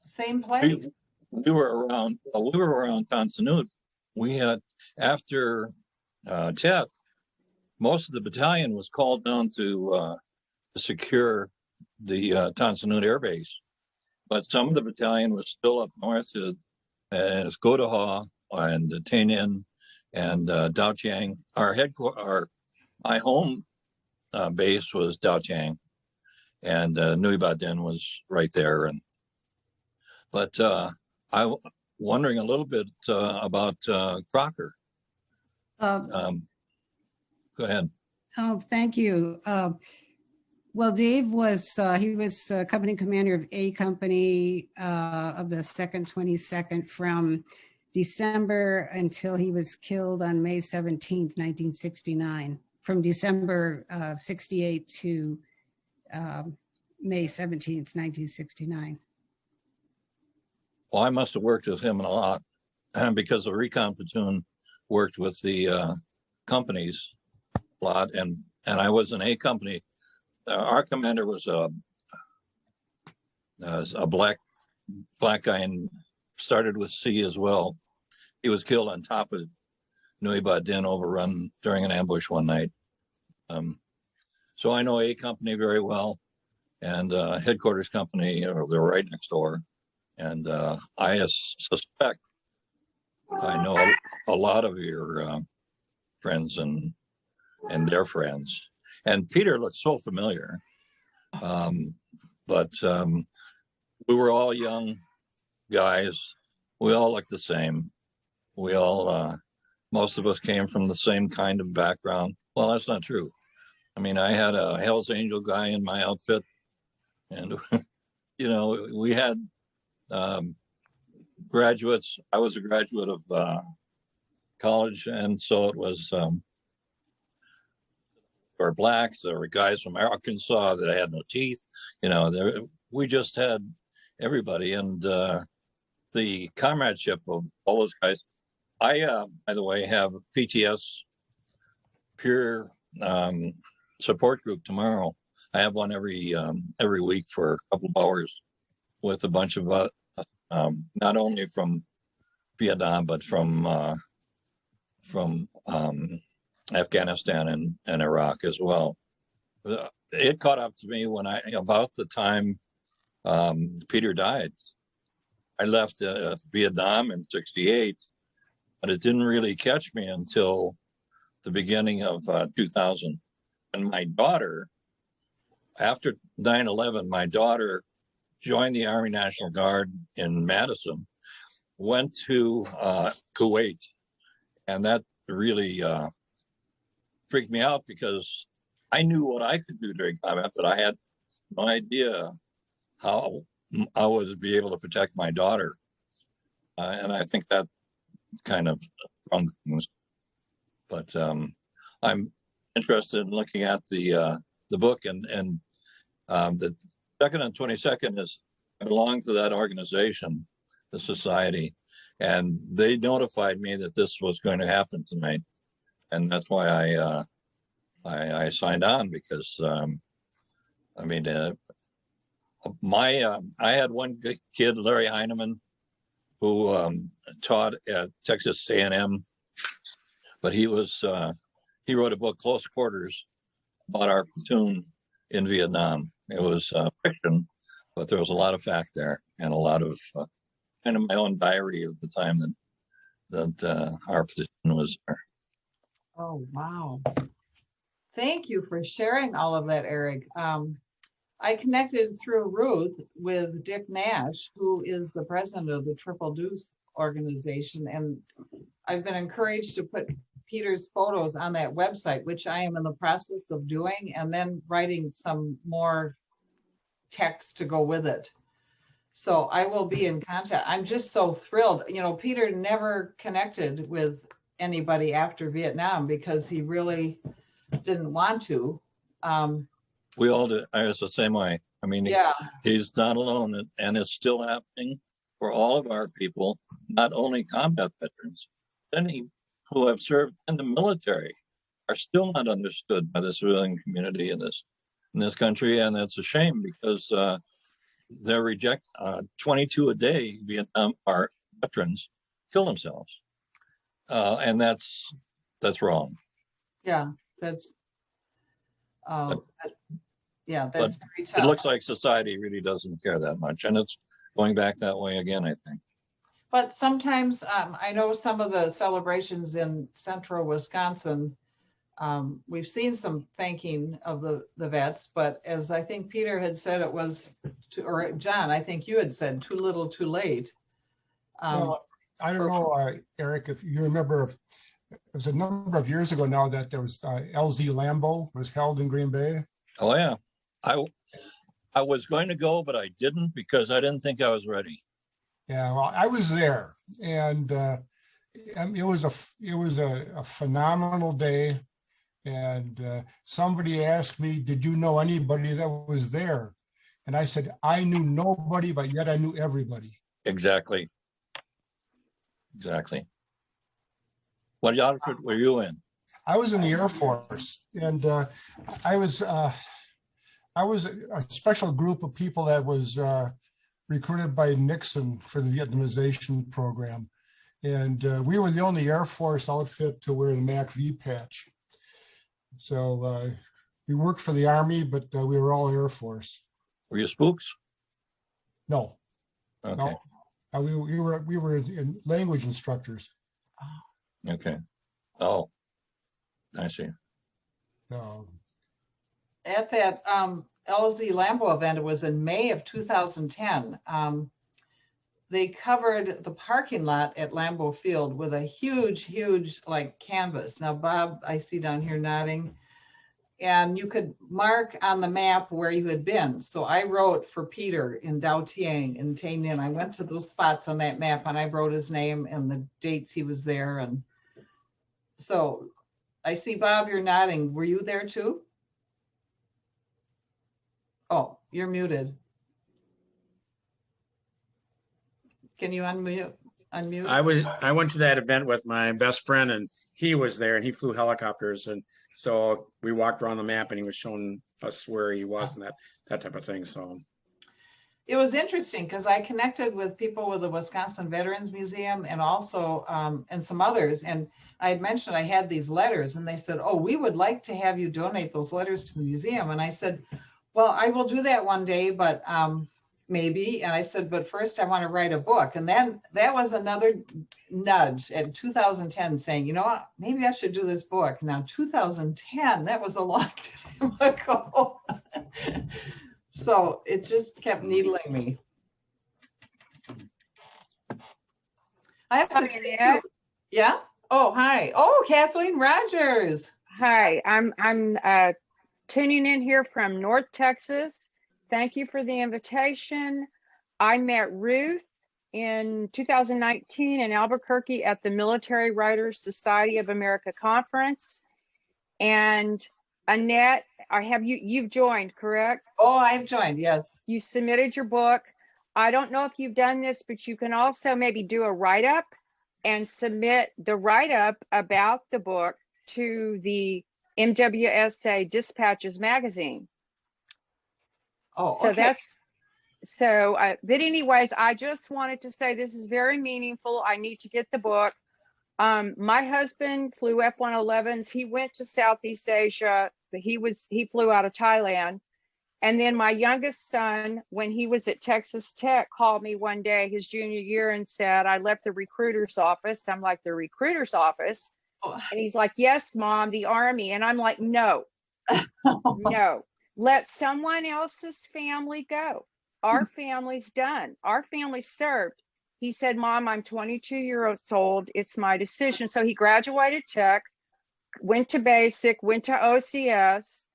same place. We were around Tonsanut. We had, after Tet, most of the battalion was called down to secure the Tonsanut Air Base, but some of the battalion was still up north at Skodaha and Tay Ninh and Dao Chiang. My home base was Dao Chiang, and Nui Ba Din was right there. But I'm wondering a little bit about Crocker. Go ahead. Oh, thank you. Well, Dave was, he was company commander of A Company of the 2nd 22nd from December until he was killed on May 17th, 1969. From December 68 to May 17th, 1969. Well, I must have worked with him a lot because the recon platoon worked with the companies a lot, and I was in A Company. Our commander was a black guy and started with C as well. He was killed on top of Nui Ba Din, overrun during an ambush one night. So I know A Company very well, and Headquarters Company, they're right next door. And I suspect I know a lot of your friends and their friends. And Peter looked so familiar. But we were all young guys. We all looked the same. We all, most of us came from the same kind of background. Well, that's not true. I mean, I had a Hell's Angel guy in my outfit, and, we had graduates. I was a graduate of college, and so it was were blacks, there were guys from Arkansas that had no teeth. We just had everybody, and the comradeship of all those guys. I, by the way, have a PTS peer support group tomorrow. I have one every week for a couple of hours with a bunch of not only from Vietnam but from Afghanistan and Iraq as well. It caught up to me when about the time Peter died. I left Vietnam in '68, but it didn't really catch me until the beginning of 2000. And my daughter, after 9/11, my daughter joined the Army National Guard in Madison, went to Kuwait, and that really freaked me out because I knew what I could do during combat, but I had no idea how I would be able to protect my daughter. And I think that kind of sprung things. But I'm interested in looking at the book, and the 2nd and 22nd is I belong to that organization, the society, and they notified me that this was going to happen tonight, and that's why I signed on, because I had one kid, Larry Heineman, who taught at Texas A&M, but he wrote a book, Close Quarters, about our platoon in Vietnam. It was fiction, but there was a lot of fact there, and a lot of kind of my own diary of the time that our position was there. Oh, wow. Thank you for sharing all of that, Eric. I connected through Ruth with Dick Nash, who is the president of the Triple Deuce organization, and I've been encouraged to put Peter's photos on that website, which I am in the process of doing, and then writing some more text to go with it. So I will be in contact. I'm just so thrilled. Peter never connected with anybody after Vietnam because he really didn't want to. We all did. I was the same way. I mean, yeah. He's not alone, and it's still happening for all of our people, not only combat veterans, any who have served in the military are still not understood by the civilian community in this country, and that's a shame because they reject 22 a day Vietnam our veterans kill themselves, and that's wrong. Yeah, that's that's pretty tough. It looks like society really doesn't care that much, and it's going back that way again, I think. But sometimes I know some of the celebrations in central Wisconsin, we've seen some thanking of the vets, but as I think Peter had said, it was, or John, I think you had said, too little, too late. Well, I don't know, Eric, if you remember, it was a number of years ago now that there was LZ Lambeau was held in Green Bay. Oh yeah, I was going to go, but I didn't because I didn't think I was ready. Yeah, well, I was there, and it was a phenomenal day. And somebody asked me, "Did you know anybody that was there?" And I said, "I knew nobody, but yet I knew everybody." Exactly. What outfit were you in? I was in the Air Force, and I was a special group of people that was recruited by Nixon for the Vietnamization program. And we were the only Air Force outfit to wear the MAC-V patch. So we worked for the Army, but we were all Air Force. Were you spooks? No. Okay. No. We were in language instructors. Okay. Oh, I see. At that LZ Lambeau event, it was in May of 2010. They covered the parking lot at Lambeau Field with a huge like canvas. Now, Bob, I see down here nodding, and you could mark on the map where you had been. So I wrote for Peter in Dao Tiang and Tay Ninh. I went to those spots on that map and I wrote his name and the dates he was there. And so I see Bob, you're nodding. Were you there too? Oh, you're muted. Can you unmute? I went to that event with my best friend and he was there and he flew helicopters. And so we walked around the map and he was showing us where he was and that type of thing. So it was interesting because I connected with people with the Wisconsin Veterans Museum and also and some others. And I had mentioned I had these letters and they said, oh, we would like to have you donate those letters to the museum. And I said, well, I will do that one day, but maybe. And I said, but first I want to write a book. And then that was another nudge in 2010 saying, you know what, maybe I should do this book. Now, 2010, that was a long time ago. So it just kept needling me. I have to say, yeah. Oh, hi. Oh, Kathleen Rogers. Hi, I'm tuning in here from North Texas. Thank you for the invitation. I met Ruth in 2019 in Albuquerque at the Military Writers Society of America conference. And Annette, you've joined, correct? Oh, I've joined, yes. You submitted your book. I don't know if you've done this, but you can also maybe do a write-up and submit the write-up about the book to the MWSA Dispatches magazine. Oh, so okay. But anyways, I just wanted to say this is very meaningful. I need to get the book. My husband flew F-111s. He went to Southeast Asia, but he flew out of Thailand. And then my youngest son, when he was at Texas Tech, called me one day his junior year and said, I left the recruiter's office. I'm like, the recruiter's office? And he's like, yes, Mom, the Army. And I'm like, no, no, let someone else's family go. Our family's done. Our family served. He said, Mom, I'm 22 years old. It's my decision. So he graduated Tech, went to basic, went to OCS,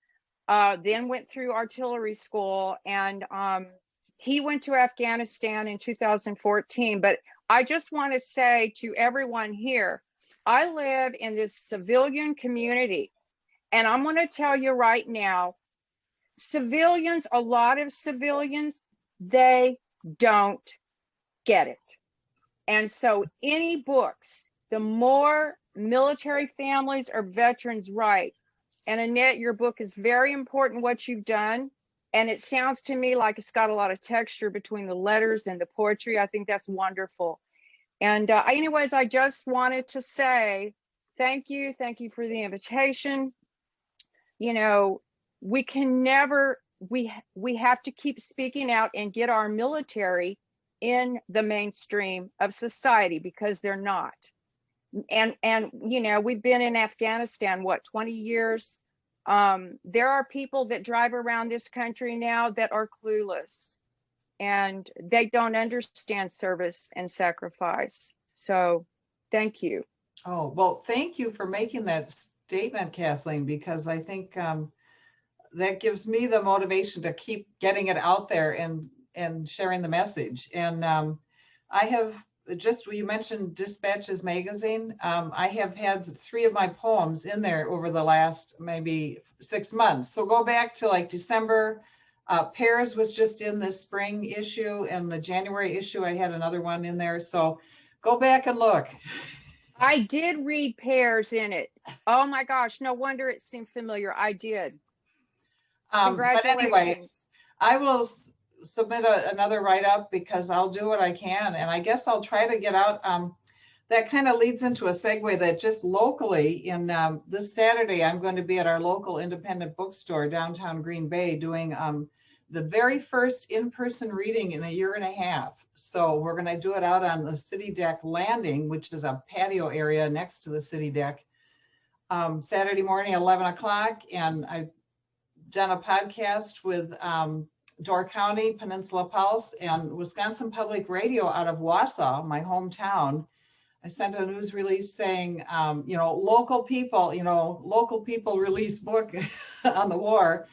then went through artillery school. And he went to Afghanistan in 2014. But I just want to say to everyone here, I live in this civilian community. And I'm going to tell you right now, civilians, a lot of civilians, they don't get it. And so any books, the more military families or veterans write, and Annette, your book is very important, what you've done. And it sounds to me like it's got a lot of texture between the letters and the poetry. I think that's wonderful. And anyways, I just wanted to say, thank you for the invitation. You know, we can never, we have to keep speaking out and get our military in the mainstream of society because they're not. And you know, we've been in Afghanistan, what, 20 years? There are people that drive around this country now that are clueless and they don't understand service and sacrifice. So thank you. Oh, well, thank you for making that statement, Kathleen, because I think that gives me the motivation to keep getting it out there and sharing the message. And I have just, you mentioned Dispatches magazine. I have had 3 of my poems in there over the last maybe 6 months. So go back to like December. Pears was just in the spring issue, and the January issue, I had another one in there. So go back and look. I did read Pears in it. Oh my gosh, no wonder it seemed familiar. I did. But anyway, I will submit another write-up because I'll do what I can. And I guess I'll try to get out. That kind of leads into a segue that just locally in this Saturday, I'm going to be at our local independent bookstore downtown Green Bay doing the very first in-person reading in a year and a half. So we're going to do it out on the City Deck Landing, which is a patio area next to the City Deck, Saturday morning, 11 o'clock. And I've done a podcast with Door County, Peninsula Pulse, and Wisconsin Public Radio out of Wausau, my hometown. I sent a news release saying, you know, local people release book on the war.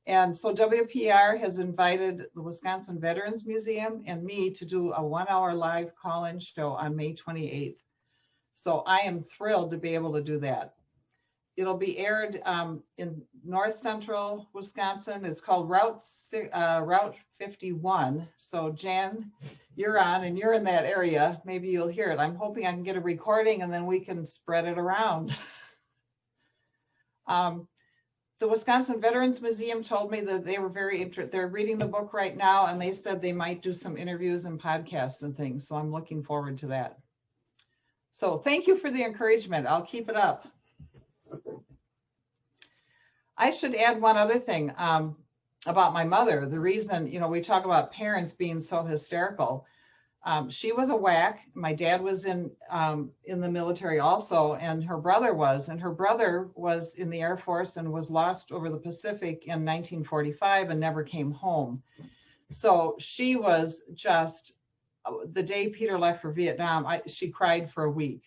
And so WPR has invited the Wisconsin Veterans Museum and me to do a 1-hour live call-in show on May 28th. So I am thrilled to be able to do that. it'll be aired in north central Wisconsin. It's called Route 51. So Jan, you're on and you're in that area. Maybe you'll hear it. I'm hoping I can get a recording and then we can spread it around. The Wisconsin Veterans Museum told me that they were very interested. They're reading the book right now, and they said they might do some interviews and podcasts and things. So I'm looking forward to that. So thank you for the encouragement. I'll keep it up. I should add one other thing about my mother. The reason, you know, we talk about parents being so hysterical. She was a WAC. My dad was in the military also, and her brother was in the Air Force and was lost over the Pacific in 1945 and never came home. So she was just, the day Peter left for Vietnam, she cried for a week.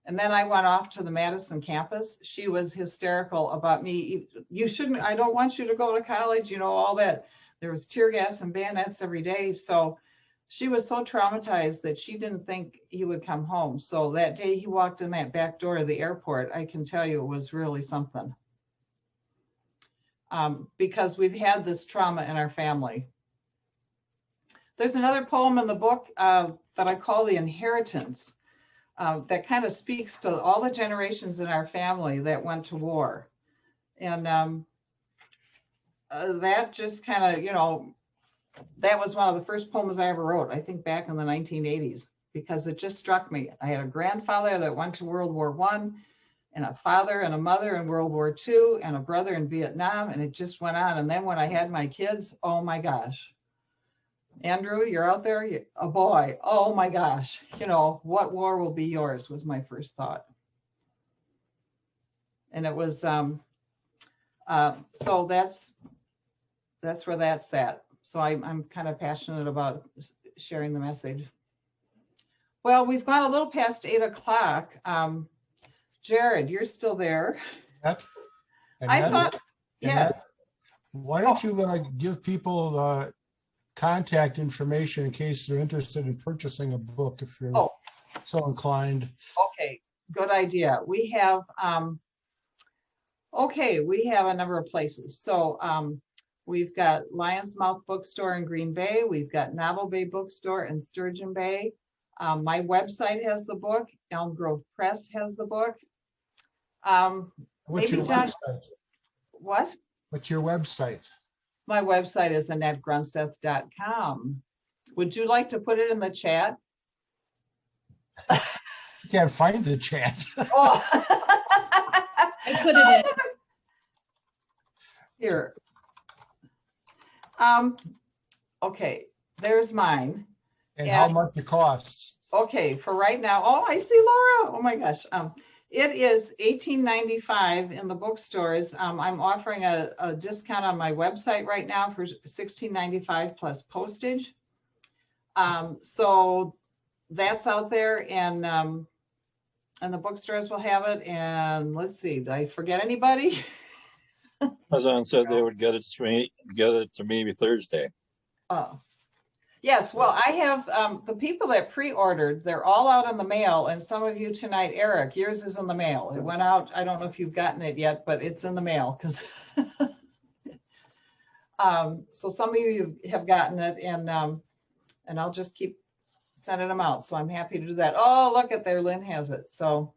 And then I went off to the Madison campus. She was hysterical about me. You shouldn't, I don't want you to go to college, you know, all that. There was tear gas and bayonets every day. So she was so traumatized that she didn't think he would come home. So that day he walked in that back door of the airport, I can tell you it was really something. Because we've had this trauma in our family. There's another poem in the book that I call The Inheritance that kind of speaks to all the generations in our family that went to war. And that just kind of, you know, that was one of the first poems I ever wrote, I think back in the 1980s, because it just struck me. I had a grandfather that went to World War I, and a father and a mother in World War II, and a brother in Vietnam, and it just went on. And then when I had my kids, oh my gosh. Andrew, you're out there, a boy, oh my gosh. You know, what war will be yours was my first thought. And it was, so that's where that's at. So I'm kind of passionate about sharing the message. Well, we've gone a little past 8 o'clock. Jared, you're still there. Yep. I thought, yes. Why don't you give people contact information in case they're interested in purchasing a book if you're so inclined. Okay, good idea. We have, we have a number of places. So we've got Lion's Mouth Bookstore in Green Bay. We've got Novel Bay Bookstore in Sturgeon Bay. My website has the book. Elm Grove Press has the book. What's your website? What? What's your website? My website is AnnetteGrunseth.com. Would you like to put it in the chat? You can't find the chat. Oh. I put it in. Here. Okay, there's mine. And how much it costs. Okay, for right now. Oh, I see Laura. Oh my gosh. It is $18.95 in the bookstores. I'm offering a discount on my website right now for $16.95 plus postage. So that's out there, and the bookstores will have it. And let's see, did I forget anybody? Amazon said they would get it to me Thursday. Oh. Yes, well, I have the people that pre-ordered, they're all out in the mail, and some of you tonight, Eric, yours is in the mail. It went out, I don't know if you've gotten it yet, but it's in the mail, because so some of you have gotten it, and I'll just keep sending them out, so I'm happy to do that. Oh, look at there, Lynn has it. So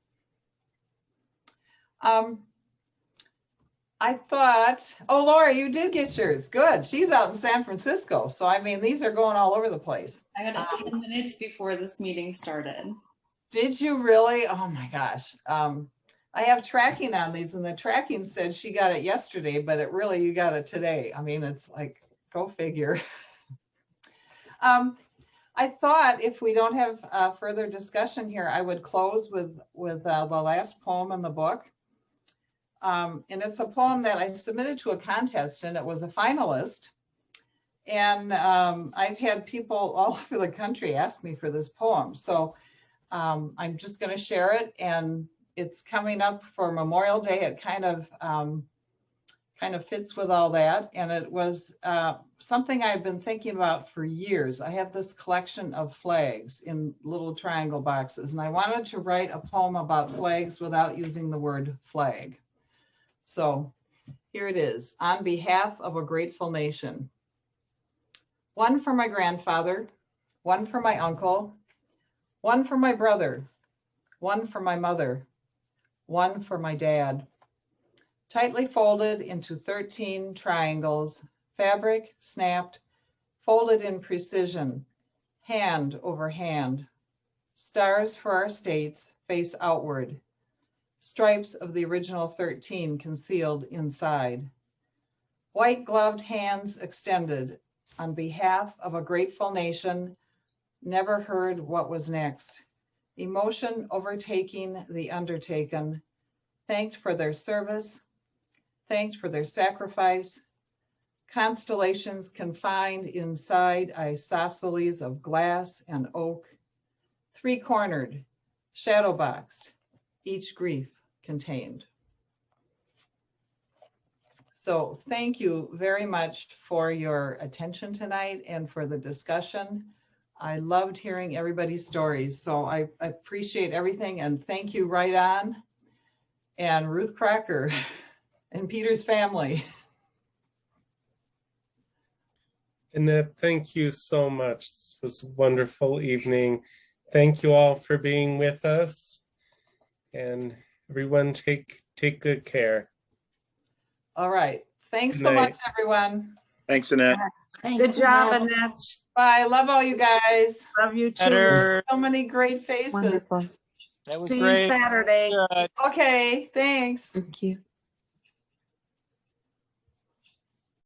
I thought, oh, Laura, you did get yours. Good. She's out in San Francisco. So, I mean, these are going all over the place. I got it 10 minutes before this meeting started. Did you really? Oh my gosh. I have tracking on these, and the tracking said she got it yesterday, but you got it today. I mean, it's like, go figure. I thought if we don't have further discussion here, I would close with the last poem in the book. And it's a poem that I submitted to a contest, and it was a finalist. And I've had people all over the country ask me for this poem. So I'm just going to share it, and it's coming up for Memorial Day. It kind of fits with all that. And it was something I've been thinking about for years. I have this collection of flags in little triangle boxes, and I wanted to write a poem about flags without using the word flag. So here it is. On behalf of a grateful nation. One for my grandfather, one for my uncle, one for my brother, one for my mother, one for my dad. Tightly folded into 13 triangles, fabric snapped, folded in precision, hand over hand. Stars for our states face outward. Stripes of the original 13 concealed inside. White gloved hands extended on behalf of a grateful nation, never heard what was next. Emotion overtaking the undertaken, thanked for their service, thanked for their sacrifice. Constellations confined inside isosceles of glass and oak, three-cornered, shadow-boxed, each grief contained. So thank you very much for your attention tonight and for the discussion. I loved hearing everybody's stories, so I appreciate everything, and thank you, Right On, and Ruth Cracker, and Peter's family. Annette, thank you so much. This was a wonderful evening. Thank you all for being with us. And everyone take good care. All right. Thanks Good so night. much, everyone. Thanks, Annette. Good job, Annette. Bye. Love all you guys. Love you too. Better. So many great faces. Wonderful. That was See great. you Saturday. Good. Okay. Thanks. Thank you.